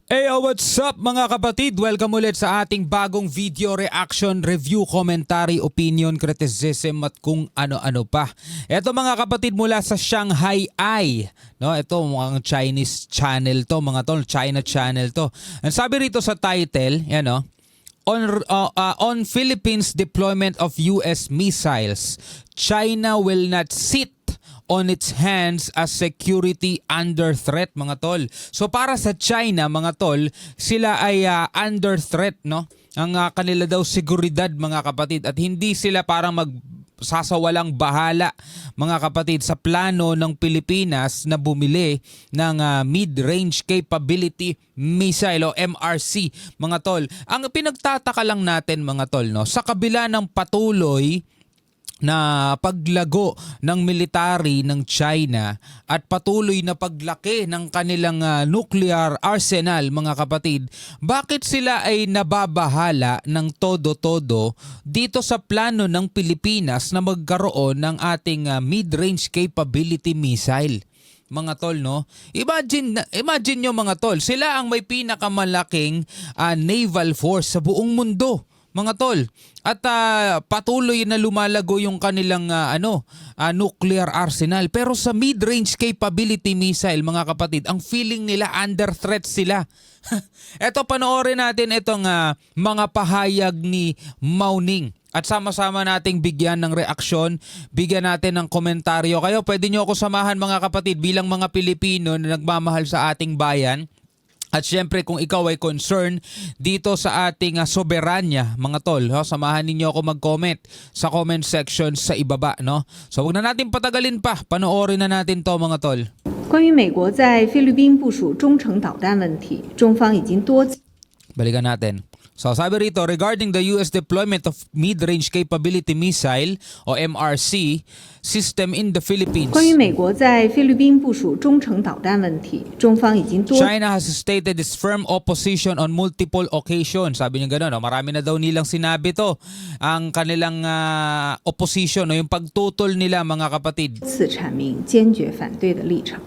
Hey, what's up mga kapatid? Welcome ulit sa ating bagong video reaction, review, commentary, opinion, criticism at kung ano-ano pa. Ito mga kapatid mula sa Shanghai Eye. No, ito mga Chinese channel to, mga tol, China channel to. Ang sabi rito sa title, yan no, on Philippines deployment of US missiles, China will not sit on its hands as security under threat, mga tol. So para sa China, mga tol, sila ay under threat, no? Ang kanila daw seguridad, mga kapatid, at hindi sila parang sasawalang bahala, mga kapatid, sa plano ng Pilipinas na bumili ng mid-range capability missile o MRC, mga tol. Ang pinagtataka lang natin, mga tol, no, sa kabila ng patuloy na paglago ng military ng China at patuloy na paglaki ng kanilang nuclear arsenal, mga kapatid, bakit sila ay nababahala ng todo-todo dito sa plano ng Pilipinas na magkaroon ng ating mid-range capability missile? Mga tol, no? Imagine nyo, mga tol, sila ang may pinakamalaking naval force sa buong mundo, mga tol. At patuloy na lumalago yung kanilang nuclear arsenal. Pero sa mid-range capability missile, mga kapatid, ang feeling nila under threat sila. Eto, panoorin natin itong mga pahayag ni Mao Ning. At sama-sama nating bigyan ng reaksyon, bigyan natin ng komentaryo. Kayo, pwede nyo ako samahan, mga kapatid, bilang mga Pilipino na nagmamahal sa ating bayan. At syempre, kung ikaw ay concern dito sa ating soberanya, mga tol, samahan ninyo ako mag-comment sa comment section sa ibaba, no? So wag na natin patagalin pa, panoorin na natin to, mga tol. 关于美国在菲律宾部署中程导弹问题，中方已经多次 Balikan natin. So sabi rito, regarding the US deployment of mid-range capability missile o MRC system in the Philippines, 关于美国在菲律宾部署中程导弹问题，中方已经多 China has stated its firm opposition on multiple occasions. Sabi niya gano'n, no? Marami na daw nilang sinabi to. Ang kanilang opposition, no? Yung pagtutol nila, mga kapatid. 次阐明坚决反对的立场。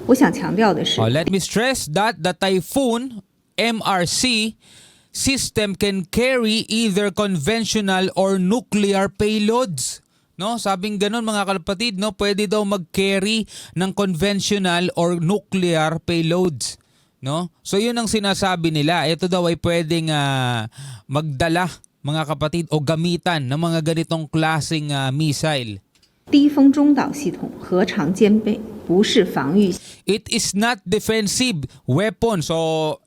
我想强调的是， Let me stress that the Typhoon MRC system can carry either conventional or nuclear payloads. No, sabing ganoon, mga kapatid, no, pwede daw mag-carry ng conventional or nuclear payloads, no? So 'yun ang sinasabi nila. Ito daw ay pwedeng magdala, mga kapatid, o gamitan ng mga ganitong klaseng missile. 低风中导系统核常兼备，不是防御。 It is not defensive weapon. So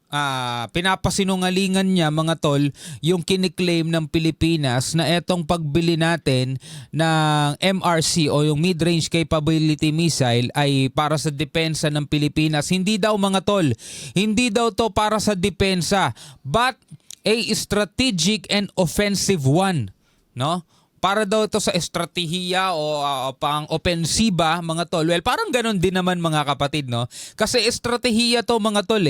pinapasinungalingan niya, mga tol, yung kiniklaim ng Pilipinas na etong pagbili natin ng MRC o yung mid-range capability missile ay para sa depensa ng Pilipinas. Hindi daw, mga tol, hindi daw to para sa depensa, but a strategic and offensive one, no? Para daw ito sa estratehiya o pang opensiba, mga tol. Well, parang ganun din naman, mga kapatid, no? Kasi estratehiya to, mga tol,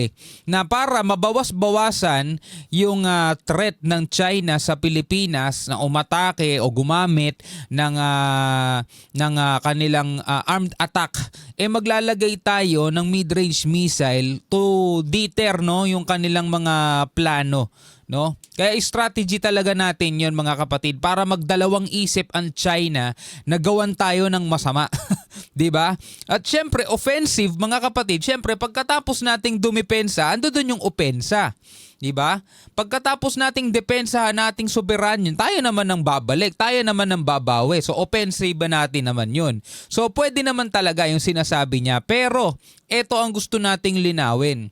na para mabawas-bawasan yung threat ng China sa Pilipinas na umatake o gumamit ng kanilang armed attack. Maglalagay tayo ng mid-range missile to deter, no, yung kanilang mga plano. No? Kaya strategy talaga natin yon, mga kapatid, para magdalawang isip ang China na gawan tayo ng masama. 'Di ba? At syempre, offensive, mga kapatid, syempre pagkatapos nating dumepensa, ando doon yung opensa. 'Di ba? Pagkatapos nating depensahan nating soberanyo, tayo naman ang babalik, tayo naman ang babawi. So offensive ba natin naman 'yun. So pwede naman talaga yung sinasabi niya, pero ito ang gusto nating linawin.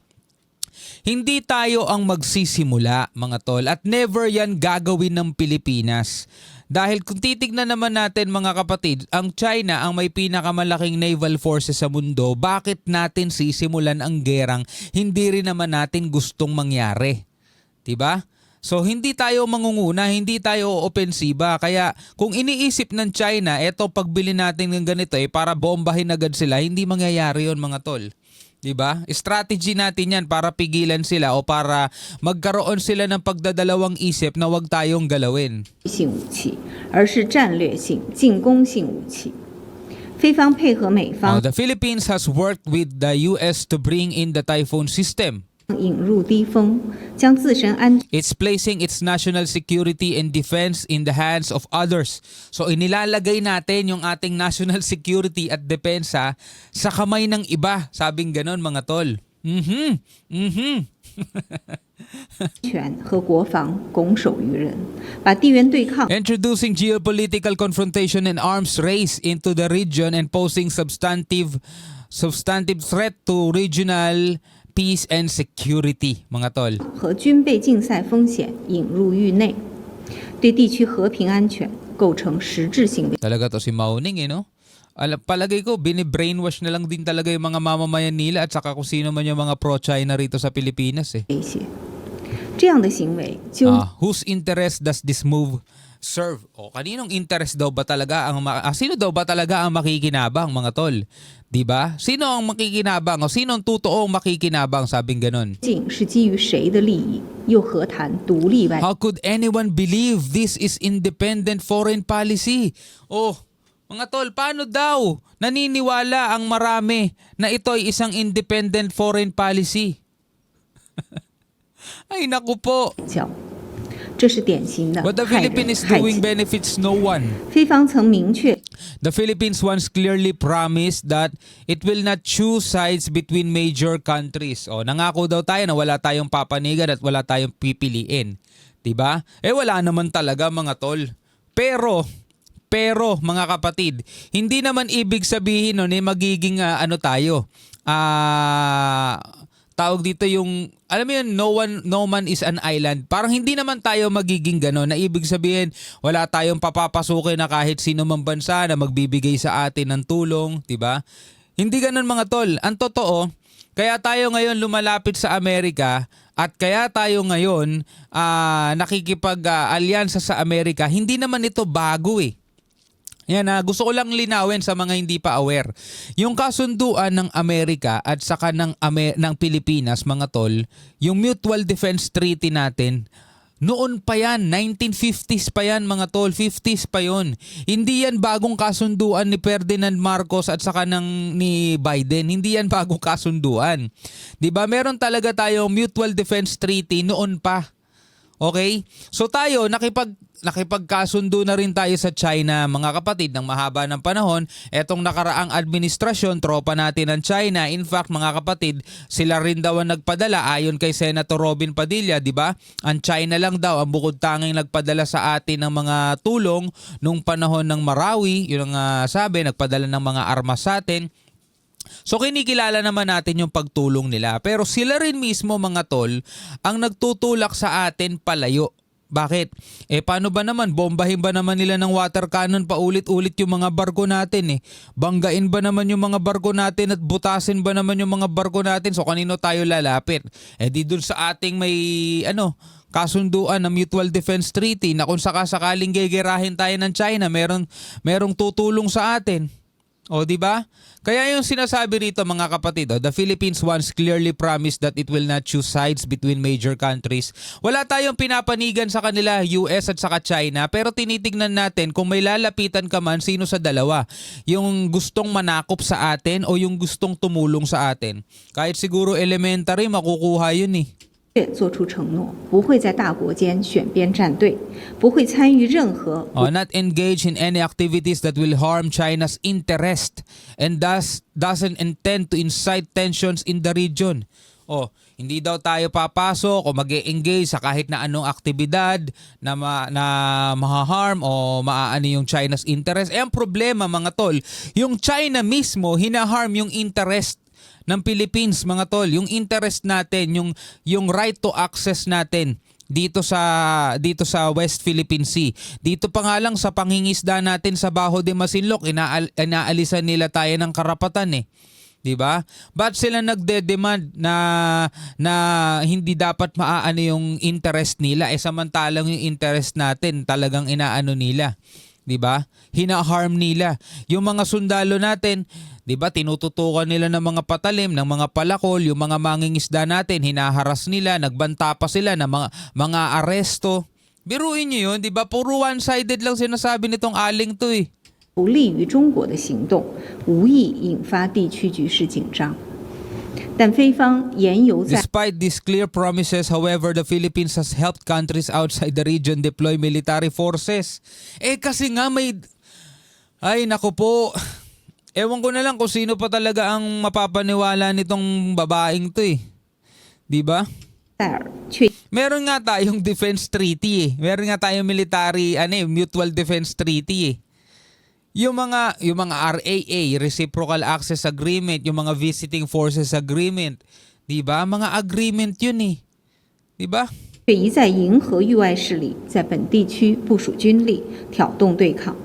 Hindi tayo ang magsisimula, mga tol, at never yan gagawin ng Pilipinas. Dahil kung titignan naman natin, mga kapatid, ang China ang may pinakamalaking naval forces sa mundo, bakit natin sisimulan ang gerang hindi rin naman natin gustong mangyari? 'Di ba? So hindi tayo mangunguna, hindi tayo opensiba. Kaya kung iniisip ng China, eto pagbili natin ng ganito para bombahin agad sila, hindi mangyayari 'yon, mga tol. 'Di ba? Strategy natin 'yan para pigilan sila o para magkaroon sila ng pagdadalawang isip na 'wag tayong galawin. 性武器，而是战略性进攻性武器。菲方配合美方 The Philippines has worked with the US to bring in the Typhoon system. 引入低风，将自身安 It's placing its national security and defense in the hands of others. So inilalagay natin yung ating national security at depensa sa kamay ng iba. Sabing ganon mga tol.全和国防拱手于人，把地缘对抗 Introducing geopolitical confrontation and arms race into the region and posing substantive threat to regional peace and security, mga tol. 和军备竞赛风险引入域内，对地区和平安全构成实质性的 Talaga to si Mauning no? Palagay ko, bini-brainwash na lang din talaga yung mga mamamayan nila at saka kung sino man yung mga pro-China rito sa Pilipinas eh. 威胁。这样的行为就 Whose interest does this move serve? O kaninong interest daw ba talaga sino daw ba talaga ang makikinabang mga tol? 'Di ba? Sino ang makikinabang o sino ang totoong makikinabang, sabing ganon? 竟是基于谁的利益，又何谈独立外？ How could anyone believe this is independent foreign policy? Oh, mga tol, paano daw naniniwala ang marami na ito ay isang independent foreign policy? Ay naku po. 交，这是典型的 What the 害人 Philippines is 害 doing 己。 benefits no one. 菲方曾明确 The Philippines once clearly promised that it will not choose sides between major countries. O, nangako daw tayo na wala tayong papanigan at wala tayong pipiliin. 'Di ba? Wala naman talaga mga tol. Pero mga kapatid, hindi naman ibig sabihin nun magiging tawag dito yung, alam mo yun, no man is an island. Parang hindi naman tayo magiging gano'n, na ibig sabihin wala tayong papapasukin na kahit sino mang bansa na magbibigay sa atin ng tulong, 'di ba? Hindi gano'n mga tol. Ang totoo, kaya tayo ngayon lumalapit sa Amerika at kaya tayo ngayon nakikipag-alyansa sa Amerika, hindi naman ito bago eh. Yan, gusto ko lang linawin sa mga hindi pa aware. Yung kasunduan ng Amerika at saka ng Pilipinas, mga tol, yung Mutual Defense Treaty natin, noon pa yan, 1950s pa yan mga tol, 50s pa yon. Hindi yan bagong kasunduan ni Ferdinand Marcos at saka ni Biden. Hindi yan bagong kasunduan. 'Di ba? Meron talaga tayong Mutual Defense Treaty noon pa. Okay? So tayo, nakipagkasundo na rin tayo sa China, mga kapatid, ng mahaba ng panahon. Etong nakaraang administrasyon, tropa natin ng China. In fact, mga kapatid, sila rin daw ang nagpadala ayon kay Senator Robin Padilla, di ba? Ang China lang daw ang bukod tanging nagpadala sa atin ng mga tulong nung panahon ng Marawi. Yun ang sabi, nagpadala ng mga armas sa atin. So kinikilala naman natin yung pagtulong nila. Pero sila rin mismo mga tol ang nagtutulak sa atin palayo. Bakit? Paano ba naman? Bombahin ba naman nila ng water cannon paulit-ulit yung mga barko natin eh? Banggain ba naman yung mga barko natin at butasin ba naman yung mga barko natin? So kanino tayo lalapit? Di dun sa ating may kasunduan ng Mutual Defense Treaty na kung sakasakaling gegerahin tayo ng China, merong tutulong sa atin. O, di ba? Kaya yung sinasabi rito mga kapatid, the Philippines once clearly promised that it will not choose sides between major countries. Wala tayong pinapanigan sa kanila, US at saka China, pero tinitignan natin kung may lalapitan ka man, sino sa dalawa. Yung gustong manakop sa atin o yung gustong tumulong sa atin. Kahit siguro elementary, makukuha yun eh. 做出承诺，不会在大国间选边站队，不会参与任何 Not engage in any activities that will harm China's interest and thus doesn't intend to incite tensions in the region. Hindi daw tayo papasok o mag-e-engage sa kahit na anong aktibidad na maha-harm o maaano yung China's interest. Ang problema mga tol, yung China mismo hinaharm yung interest ng Philippines mga tol, yung interest natin, yung right to access natin dito sa West Philippine Sea. Dito pa nga lang sa pangingisda natin sa Baho de Masinloc, inaalisan nila tayo ng karapatan eh. 'Di ba? But sila nagde-demand na hindi dapat maaano yung interest nila samantalang yung interest natin talagang inaano nila. 'Di ba? Hina-harm nila. Yung mga sundalo natin, 'di ba, tinututukan nila ng mga patalim, ng mga palakol, yung mga mangingisda natin, hinaharas nila, nagbanta pa sila ng mga aresto. Biruin niyo 'yun, 'di ba? Puro one-sided lang sinasabi nitong aling 'to eh. 不利于中国的行动，无意引发地区局势紧张。但菲方言犹在 Despite these clear promises, however, the Philippines has helped countries outside the region deploy military forces. Kasi nga may... Ay, naku po. Ewan ko na lang kung sino pa talaga ang mapapaniwala nitong babaeng to eh. 'Di ba? 塞尔却 Meron nga tayong defense treaty eh. Meron nga tayong military, mutual defense treaty eh. Yung mga RAA, Reciprocal Access Agreement, yung mga Visiting Forces Agreement, 'di ba? Mga agreement 'yun eh. 'Di ba? 却一再迎合域外势力在本地区部署军力，挑动对抗。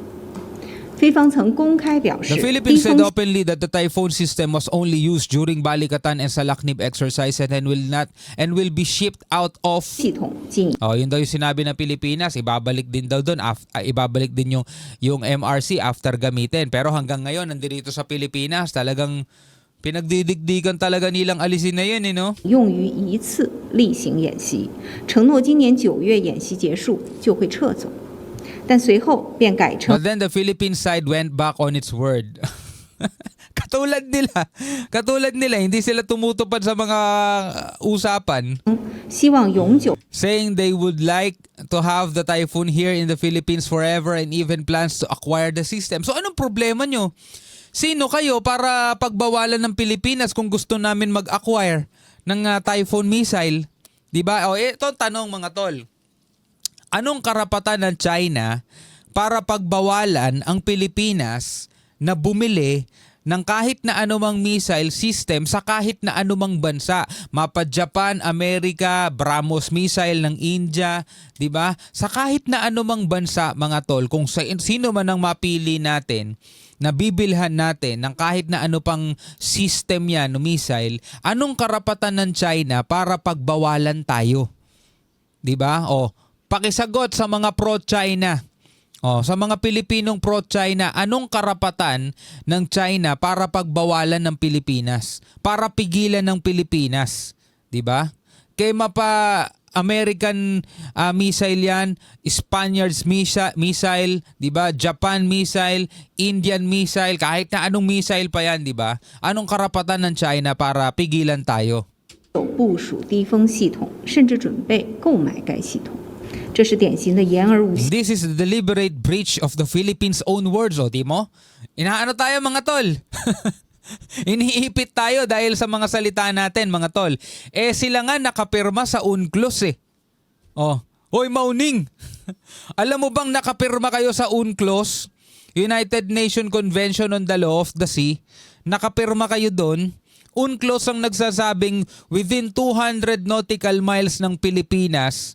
菲方曾公开表示， The 低 Philippines said 风 openly that the Typhoon system was only used during Balikatan and Salaknib exercises and will be shipped out of 系统仅 yun daw yung sinabi ng Pilipinas, ibabalik din daw doon, ibabalik din yung MRC after gamitin. Pero hanggang ngayon, nandito sa Pilipinas, talagang pinagdidikdikan talaga nilang alisin na yun, no? 用于一次例行演习，承诺今年9月演习结束就会撤走，但随后便改称 But then the Philippine side went back on its word. Katulad nila, hindi sila tumutupad sa mga usapan. 希望永久 Saying they would like to have the typhoon here in the Philippines forever and even plans to acquire the system. So anong problema nyo? Sino kayo para pagbawalan ng Pilipinas kung gusto namin mag-acquire ng typhoon missile? Diba? Ito tanong mga tol. Anong karapatan ng China para pagbawalan ang Pilipinas na bumili ng kahit na anumang missile system sa kahit na anumang bansa? Mapa Japan, Amerika, BrahMos missile ng India, 'di ba? Sa kahit na anumang bansa, mga tol, kung sino man ang mapili natin na bibilhan natin ng kahit na ano pang system yan o missile, anong karapatan ng China para pagbawalan tayo? 'Di ba? Pakisagot sa mga pro-China. Sa mga Pilipinong pro-China, anong karapatan ng China para pagbawalan ng Pilipinas? Para pigilan ng Pilipinas, 'di ba? Kay mapa American missile yan, Spaniards missile, 'di ba? Japan missile, Indian missile, kahit na anong missile pa yan, 'di ba? Anong karapatan ng China para pigilan tayo? 有部署低风系统，甚至准备购买该系统，这是典型的言而无信。 This is the deliberate breach of the Philippines' own words, di mo? Inaano tayo mga tol? Iniipit tayo dahil sa mga salita natin, mga tol. Sila nga nakapirma sa UNCLOS eh. Hoy Mauning! Alam mo bang nakapirma kayo sa UNCLOS? United Nations Convention on the Law of the Sea? Nakapirma kayo doon? UNCLOS ang nagsasabing within 200 nautical miles ng Pilipinas,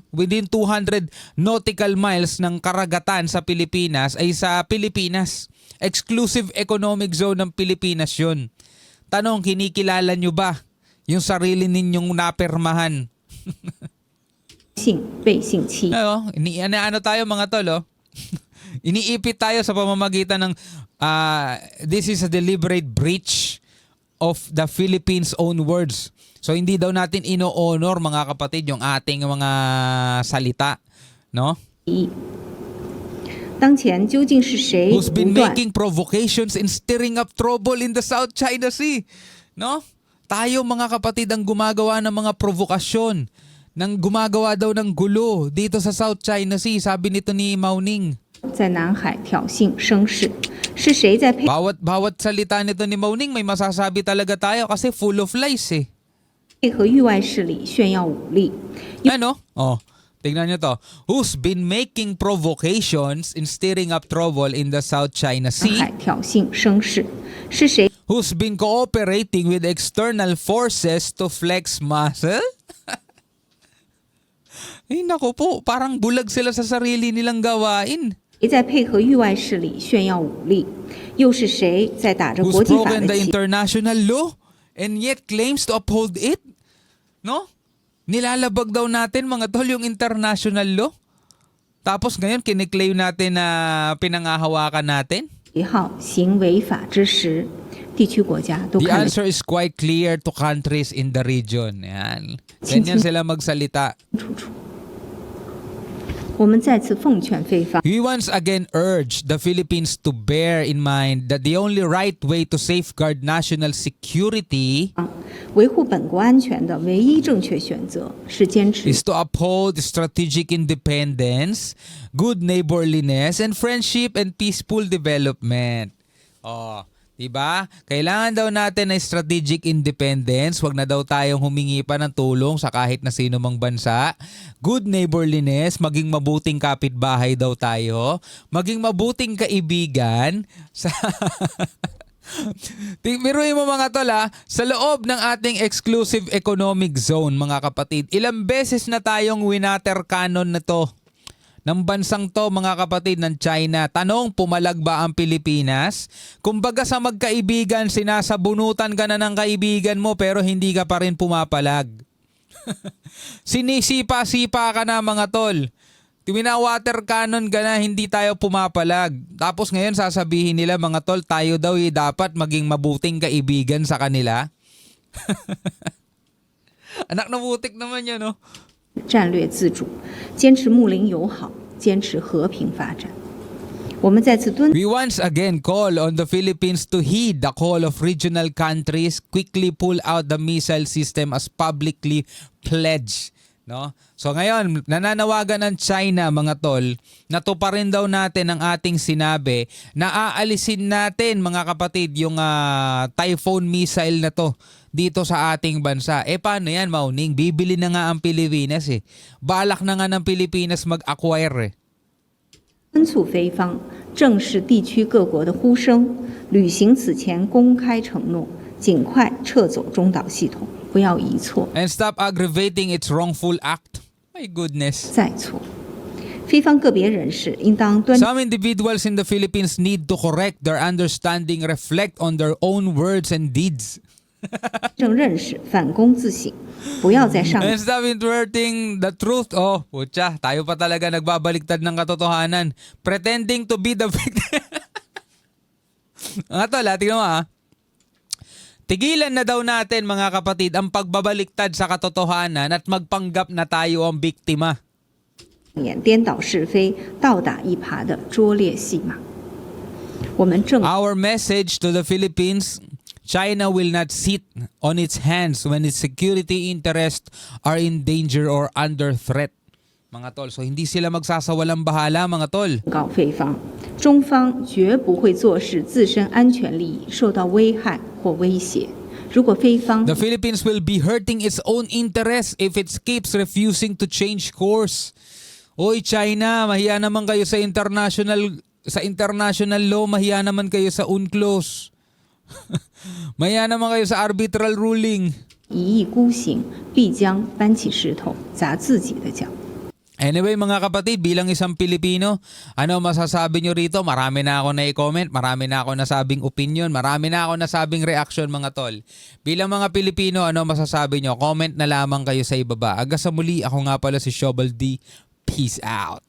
within 200 nautical miles ng karagatan sa Pilipinas ay sa Pilipinas. Exclusive economic zone ng Pilipinas yun. Tanong, kinikilala nyo ba yung sarili ninyong napirmahan? 性背信弃义。 Ano tayo mga tol, iniipit tayo sa pamamagitan ng this is a deliberate breach of the Philippines' own words. So hindi daw natin ino-honor, mga kapatid, yung ating mga salita, no? 当前究竟是谁 Who's 不 been 断 making provocations and stirring up trouble in the South China Sea, no? Tayo mga kapatid ang gumagawa ng mga provokasyon, gumagawa daw ng gulo dito sa South China Sea, sabi nito ni Mauning. 在南海挑衅声势？是谁在配 Bawat salita nito ni Mauning may masasabi talaga tayo kasi full of lies eh. 合域外势力炫耀武力？ Ano? Tingnan nyo to. Who's been making provocations and stirring up trouble in the South China 南 Sea? 海挑衅声势？是谁 Who's been cooperating with external forces to flex muscle? Naku po, parang bulag sila sa sarili nilang gawain. 在配合域外势力炫耀武力？又是谁在打着 Who's 国际法 broken 的 the 旗？ international law and yet claims to uphold it? No? Nilalabag daw natin, mga tol, yung international law. Tapos ngayon, kiniklaim natin na pinangahawakan natin? 1号行违法之时，地区国家都 The 看得 answer is quite clear to countries in the region. Yan. Ganyan sila magsalita. 楚楚。我们再次奉劝菲方， We once again urge the Philippines to bear in mind that the only right way to safeguard national security 维护本国安全的唯一正确选择是坚持 is to uphold strategic independence, good neighborliness, and friendship and peaceful development. Oh, 'di ba? Kailangan daw natin ng strategic independence, wag na daw tayong humingi pa ng tulong sa kahit na sino mang bansa. Good neighborliness, maging mabuting kapitbahay daw tayo, maging mabuting kaibigan sa Biruin mo mga tol sa loob ng ating exclusive economic zone mga kapatid, ilang beses na tayong winater cannon na to ng bansang to mga kapatid ng China. Tanong, pumalag ba ang Pilipinas? Kumbaga sa magkaibigan, sinasabunutan ka na ng kaibigan mo pero hindi ka pa rin pumapalag. Sinisipa-sipa ka na mga tol. Water cannon ka na, hindi tayo pumapalag. Tapos ngayon sasabihin nila mga tol, tayo daw dapat maging mabuting kaibigan sa kanila. Anak na butik naman yan, no? 战略自主，坚持睦邻友好，坚持和平发展。我们再次敦 We once again call on the Philippines to heed the call of regional countries, quickly pull out the missile system as publicly pledged. No? So ngayon, nananawagan ng China mga tol, na tuparin daw natin ang ating sinabi na aalisin natin mga kapatid yung Typhoon missile na to dito sa ating bansa. Paano yan, Mauning? Bibili na nga ang Pilipinas eh. Balak na nga ng Pilipinas mag-acquire eh. 敦促菲方正视地区各国的呼声，履行此前公开承诺，尽快撤走中导系统，不要一错 And stop aggravating its wrongful act. My goodness. 再错。菲方个别人士应当端 Some individuals in the Philippines need to correct their understanding, reflect on their own words and deeds. 正认识，反躬自省，不要在上 And stop inverting the truth. Oh, putya, tayo pa talaga nagbabaliktad ng katotohanan. Pretending to be the victim. Nga tol, tingnan mo Tigilan na daw natin mga kapatid ang pagbabaliktad sa katotohanan at magpanggap na tayo ang biktima. 面颠倒是非、倒打一耙的拙劣戏码。我们正 Our message to the Philippines, China will not sit on its hands when its security interests are in danger or under threat. Mga tol, so hindi sila magsasawalang bahala mga tol. 告菲方，中方绝不会坐视自身安全利益受到危害或威胁。如果菲方 The Philippines will be hurting its own interests if it keeps refusing to change course. Oy China, mahiya naman kayo sa international law, mahiya naman kayo sa UNCLOS. Mahiya naman kayo sa arbitral ruling. 一意孤行，必将搬起石头砸自己的脚。 Anyway mga kapatid, bilang isang Pilipino, ano masasabi nyo rito? Marami na ako na i-comment, marami na ako nasabing opinion, marami na ako nasabing reaction mga tol. Bilang mga Pilipino, ano masasabi nyo? Comment na lamang kayo sa ibaba. Hanggang sa muli, ako nga pala si Shobal D. Peace out.